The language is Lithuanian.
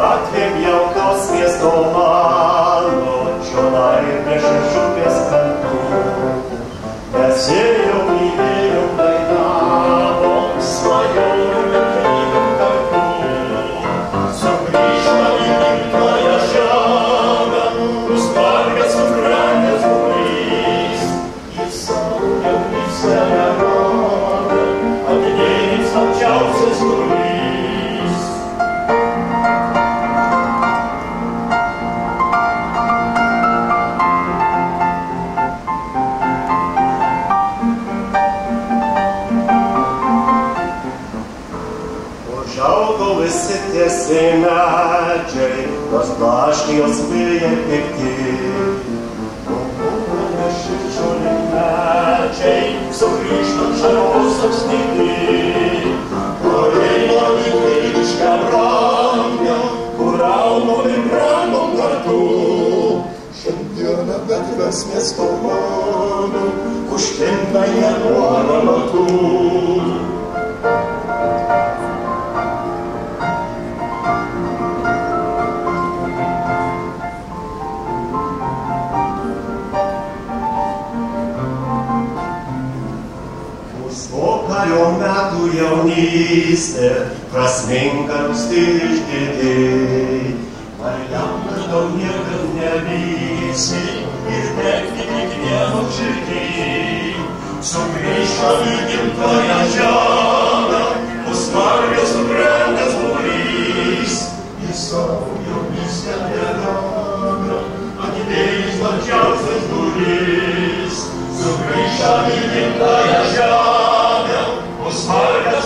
gatvėm jaukaus miesto mano, čionai prieš žuvės kantų. Mes ėjom, mylėjom, dainavom, svajojom ir klydom kartu. Sugrįžtam į gimtąją žemę, bus margas subrendęs būrys. Į savo jaunystę nerodo, atidėjęs slapčiausias durys. Užaugo visi tiesi medžiai, tos blaškijos vėjai pikti. Buvo širdžiuliai medžiai, sugrįžtant žaliavos apsnigti. Praeina lygišką brangą, kur augom ir brangom kartu. Šiandieną gatves miesto mano, užtinka jie nuo amatų. Pokario metų jaunystė, prasminga nustyrškėtėjai. Ar lemtas tau niekad nevysi ir degti kiekvieno širdį. Sugrįžtam į gimtąją žemę, bus margas subrendęs būrys. Į savo jaunystę neramą, atidėjus plačiausias duris. Sugrįžtam į gimtąją žemę, bus margas